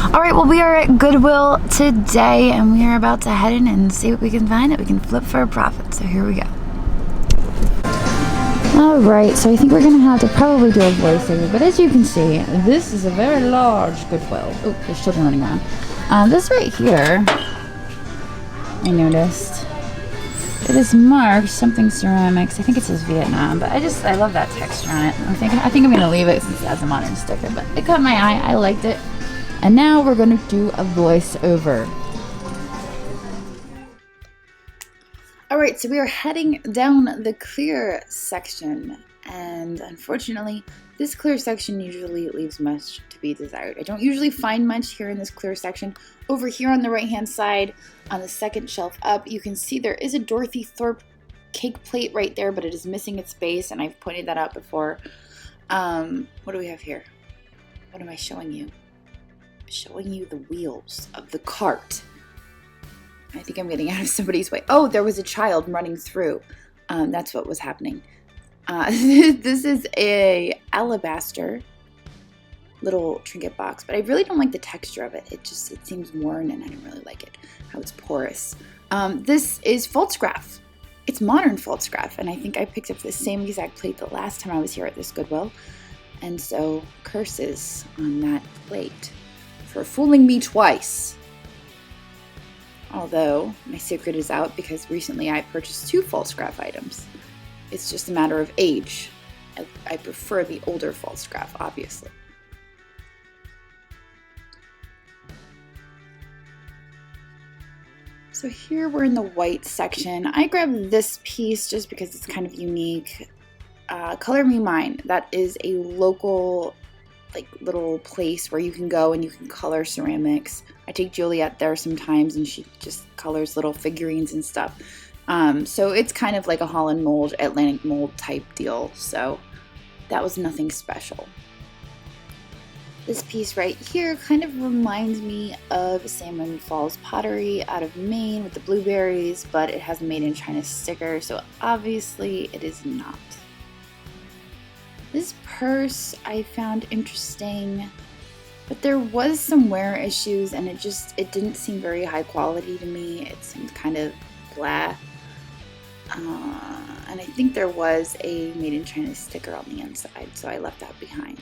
All right, well, we are at Goodwill today, and we are about to head in and see what we can find that we can flip for a profit. So here we go. All right, so I think we're gonna have to probably do a voiceover, but as you can see, this is a very large Goodwill. Oh, there's children running around. This right here, I noticed, it is marked something ceramics. I think it says Vietnam, but I love that texture on it. I think I'm gonna leave it since it has a modern sticker, but it caught my eye. I liked it. And now we're gonna do a voiceover. All right, so we are heading down the clear section, and unfortunately, this clear section usually leaves much to be desired. I don't usually find much here in this clear section. Over here on the right-hand side, on the second shelf up, you can see there is a Dorothy Thorpe cake plate right there, but it is missing its base, and I've pointed that out before. What do we have here? What am I showing you? Showing you the wheels of the cart. I think I'm getting out of somebody's way. Oh, there was a child running through. That's what was happening. This is a alabaster little trinket box, but I really don't like the texture of it. It seems worn, and I don't really like it, how it's porous. This is Falstaff. It's modern Falstaff, and I think I picked up the same exact plate the last time I was here at this Goodwill, and so curses on that plate for fooling me twice. Although my secret is out because recently I purchased 2 Falstaff items. It's just a matter of age. I prefer the older Falstaff, obviously. So here we're in the white section. I grabbed this piece just because it's kind of unique. Color Me Mine. That is a local little place where you can go and you can color ceramics. I take Juliet there sometimes, and she just colors little figurines and stuff. So it's kind of like a Holland mold, Atlantic mold type deal. So that was nothing special. This piece right here kind of reminds me of Salmon Falls pottery out of Maine with the blueberries, but it has a Made in China sticker, so obviously it is not. This purse I found interesting, but there was some wear issues, and it didn't seem very high quality to me. It seemed kind of blah. And I think there was a Made in China sticker on the inside, so I left that behind.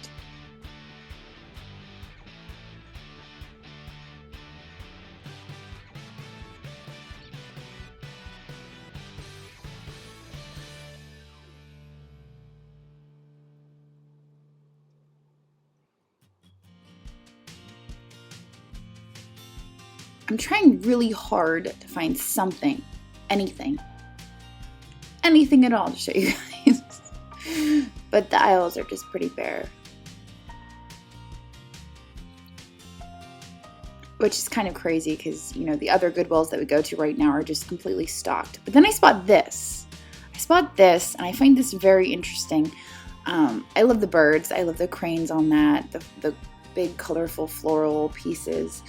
I'm trying really hard to find something, anything at all to show you guys. But the aisles are just pretty bare. Which is kind of crazy because, the other Goodwills that we go to right now are just completely stocked. But then I spot this. And I find this very interesting. I love the birds. I love the cranes on that, the big colorful floral pieces.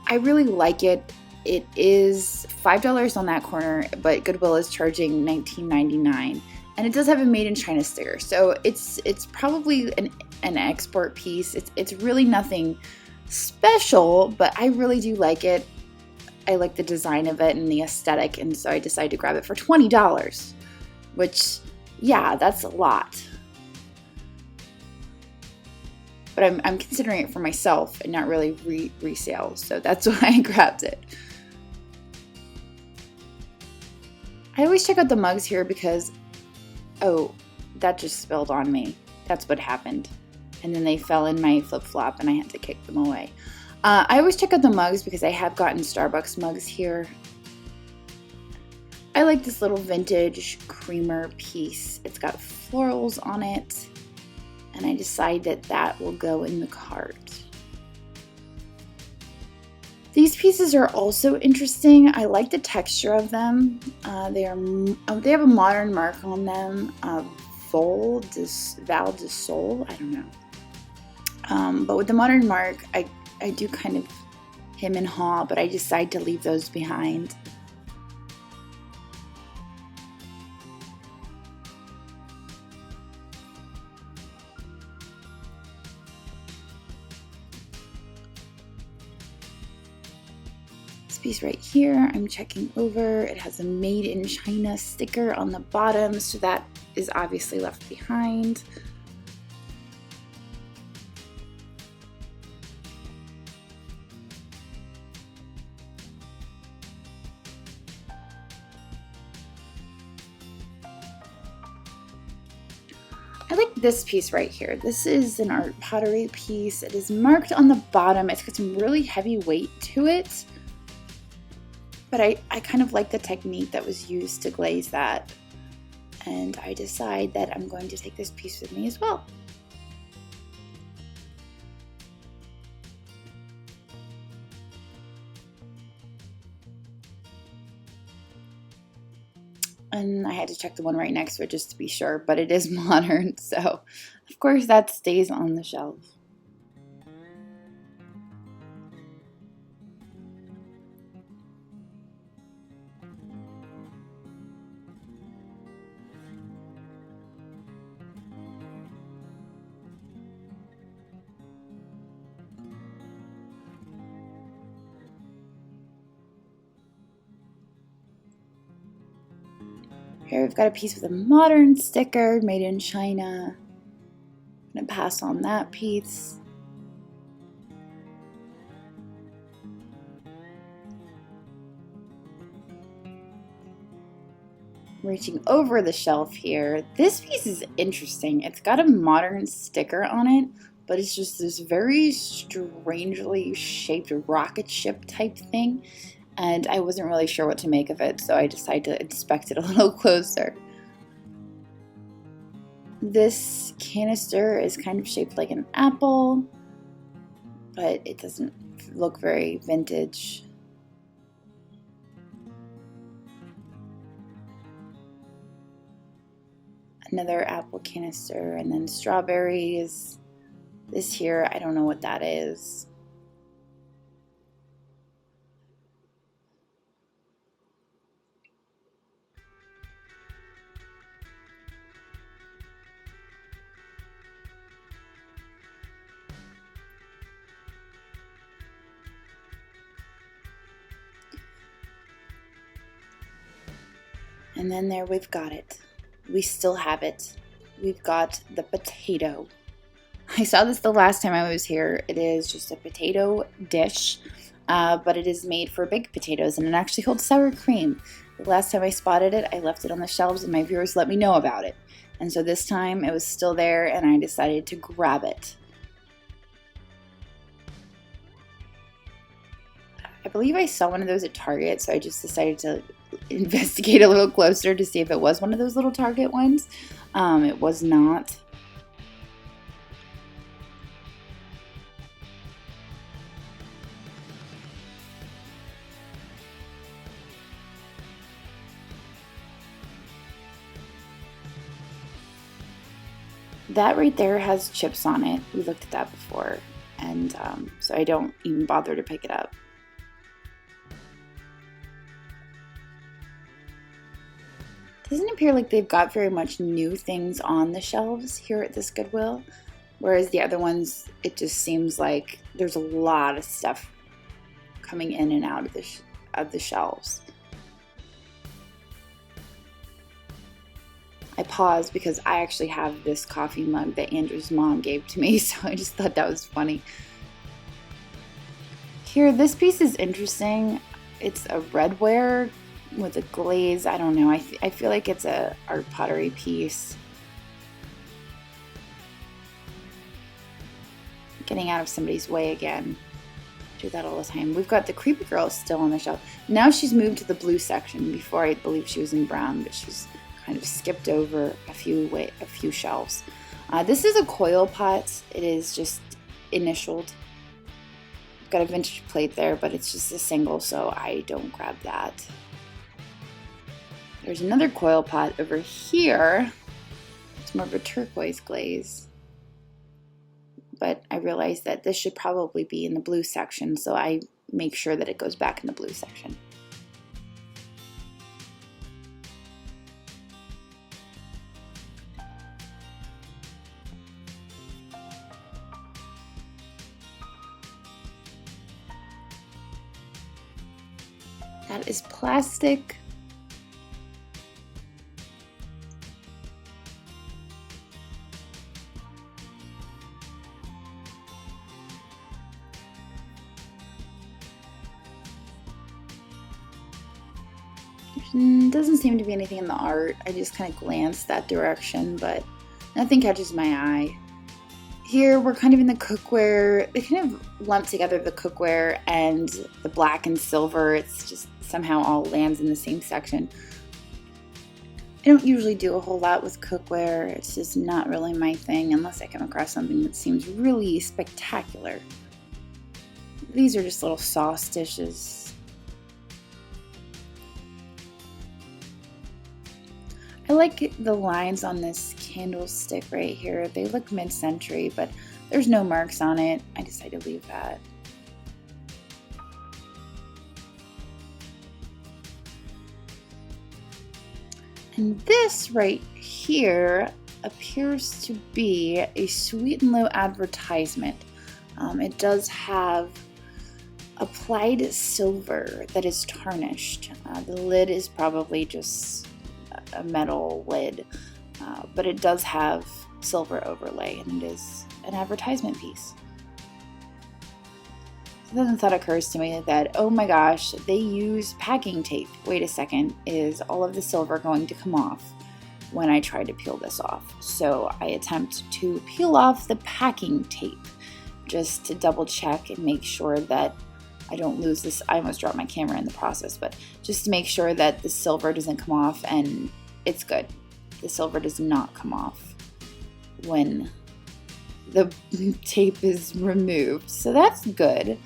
I really like it. It is $5 on that corner, but Goodwill is charging $19.99, and it does have a Made in China sticker. So it's probably an export piece. It's really nothing special, but I really do like it. I like the design of it and the aesthetic, and so I decided to grab it for $20, which, yeah, that's a lot. But I'm considering it for myself and not really resale, so that's why I grabbed it. I always check out the mugs here because, oh, that just spilled on me. That's what happened. And then they fell in my flip-flop and I had to kick them away. I always check out the mugs because I have gotten Starbucks mugs here. I like this little vintage creamer piece. It's got florals on it, and I decide that will go in the cart. These pieces are also interesting. I like the texture of them. They have a modern mark on them, Val de Sol, I don't know. But with the modern mark, I do kind of hem and haw, but I decide to leave those behind. piece right here, I'm checking over. It has a Made in China sticker on the bottom, so that is obviously left behind. I like this piece right here. This is an art pottery piece. It is marked on the bottom. It's got some really heavy weight to it, but I kind of like the technique that was used to glaze that. And I decide that I'm going to take this piece with me as well. And I had to check the one right next to it just to be sure, but it is modern, so of course that stays on the shelf. Here we've got a piece with a modern sticker, Made in China. I'm going to pass on that piece. Reaching over the shelf here, this piece is interesting. It's got a modern sticker on it, but it's just this very strangely shaped rocket ship type thing. And I wasn't really sure what to make of it, so I decided to inspect it a little closer. This canister is kind of shaped like an apple, but it doesn't look very vintage. Another apple canister, and then strawberries. This here, I don't know what that is. And then there we've got it. We still have it. We've got the potato. I saw this the last time I was here. It is just a potato dish, but it is made for baked potatoes, and it actually holds sour cream. The last time I spotted it, I left it on the shelves, and my viewers let me know about it. And so this time it was still there, and I decided to grab it. I believe I saw one of those at Target, so I just decided to investigate a little closer to see if it was one of those little Target ones. It was not. That right there has chips on it. We looked at that before, and so I don't even bother to pick it up. Doesn't appear like they've got very much new things on the shelves here at this Goodwill, whereas the other ones, it just seems like there's a lot of stuff coming in and out of the shelves. I paused because I actually have this coffee mug that Andrew's mom gave to me, so I just thought that was funny. Here, this piece is interesting. It's a redware with a glaze. I don't know. I feel like it's a art pottery piece. Getting out of somebody's way again. Do that all the time. We've got the creepy girl still on the shelf. Now she's moved to the blue section. Before I believe she was in brown, but she's kind of skipped over a few shelves. This is a coil pot. It is just initialed. Got a vintage plate there, but it's just a single, so I don't grab that. There's another coil pot over here. It's more of a turquoise glaze. But I realized that this should probably be in the blue section, so I make sure that it goes back in the blue section. That is plastic. Doesn't seem to be anything in the art. I just kind of glanced that direction, but nothing catches my eye. Here we're kind of in the cookware. They kind of lump together the cookware and the black and silver. It's just somehow all lands in the same section. I don't usually do a whole lot with cookware. It's just not really my thing unless I come across something that seems really spectacular. These are just little sauce dishes. I like the lines on this candlestick right here. They look mid-century, but there's no marks on it. I decided to leave that. And this right here appears to be a Sweet and Low advertisement. It does have applied silver that is tarnished. The lid is probably just a metal lid, but it does have silver overlay, and it is an advertisement piece. So then the thought occurs to me that, oh my gosh, they use packing tape. Wait a second, is all of the silver going to come off when I try to peel this off? So I attempt to peel off the packing tape just to double check and make sure that I don't lose this. I almost dropped my camera in the process, but just to make sure that the silver doesn't come off, and it's good. The silver does not come off when the tape is removed, so that's good.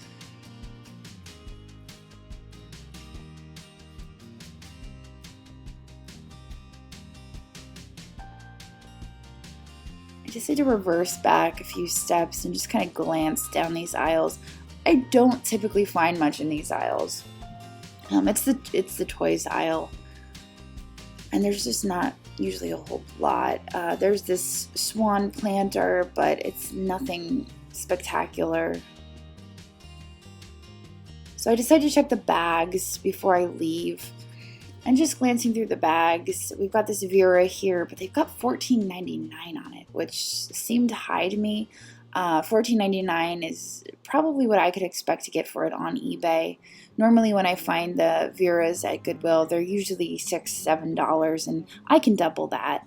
I just had to reverse back a few steps and just kind of glance down these aisles. I don't typically find much in these aisles. It's the toys aisle, and there's just not usually a whole lot. There's this swan planter, but it's nothing spectacular. So I decided to check the bags before I leave. And just glancing through the bags, we've got this Vera here, but they've got $14.99 on it, which seemed high to me. $14.99 is probably what I could expect to get for it on eBay. Normally when I find the Veras at Goodwill, they're usually $6, $7, and I can double that.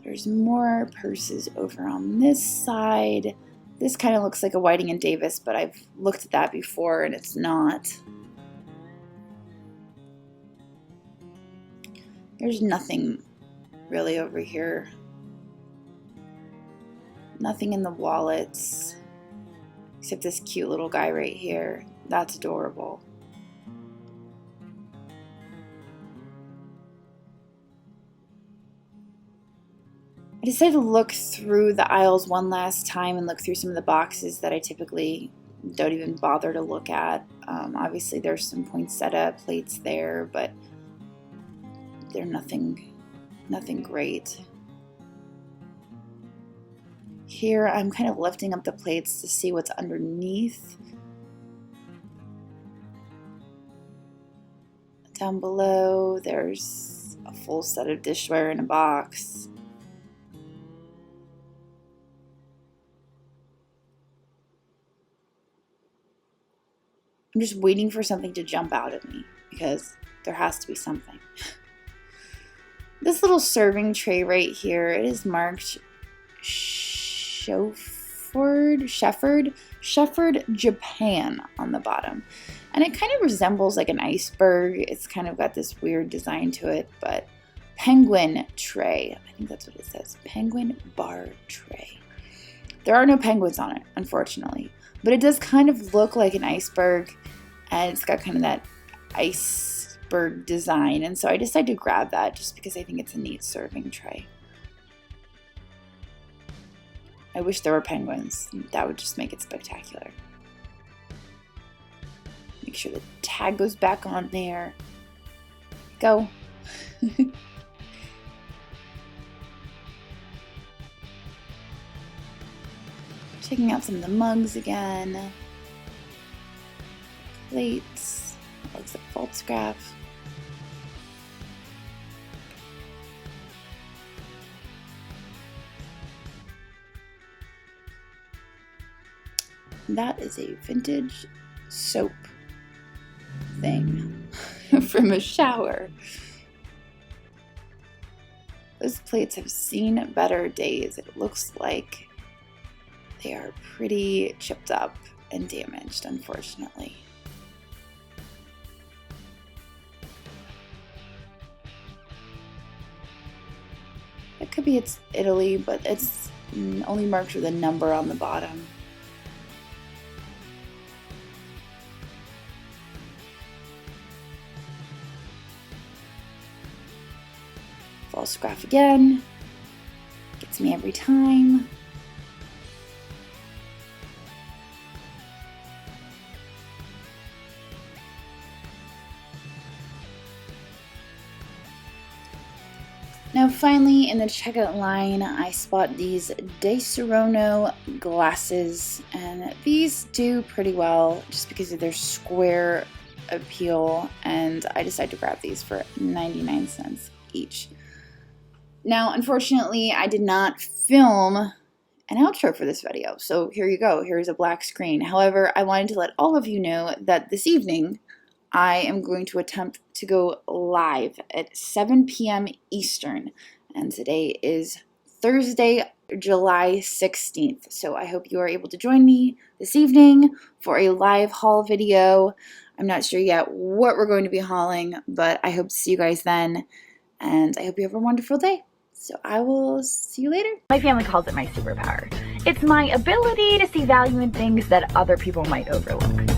There's more purses over on this side. This kind of looks like a Whiting and Davis, but I've looked at that before and it's not. There's nothing really over here. Nothing in the wallets, except this cute little guy right here. That's adorable. I decided to look through the aisles one last time and look through some of the boxes that I typically don't even bother to look at. Obviously there's some poinsettia plates there, but they're nothing great. Here I'm kind of lifting up the plates to see what's underneath. Down below there's a full set of dishware in a box. I'm just waiting for something to jump out at me because there has to be something. This little serving tray right here, it is marked Shefford, Japan on the bottom. And it kind of resembles like an iceberg. It's kind of got this weird design to it, but penguin tray. I think that's what it says. Penguin bar tray. There are no penguins on it, unfortunately. But it does kind of look like an iceberg, and it's got kind of that iceberg design. And so I decided to grab that just because I think it's a neat serving tray. I wish there were penguins. That would just make it spectacular. Make sure the tag goes back on there. Go. Checking out some of the mugs again. Plates. That looks like Voltscrap. That is a vintage soap thing from a shower. Those plates have seen better days. It looks like they are pretty chipped up and damaged, unfortunately. It could be it's Italy, but it's only marked with a number on the bottom. False graph again. Gets me every time. Now finally in the checkout line I spot these De Serono glasses, and these do pretty well just because of their square appeal, and I decided to grab these for 99 cents each. Now unfortunately I did not film an outro for this video, so here you go, here's a black screen. However, I wanted to let all of you know that this evening I am going to attempt to go live at 7 p.m. Eastern, and today is Thursday, July 16th. So I hope you are able to join me this evening for a live haul video. I'm not sure yet what we're going to be hauling, but I hope to see you guys then, and I hope you have a wonderful day. So I will see you later. My family calls it my superpower. It's my ability to see value in things that other people might overlook.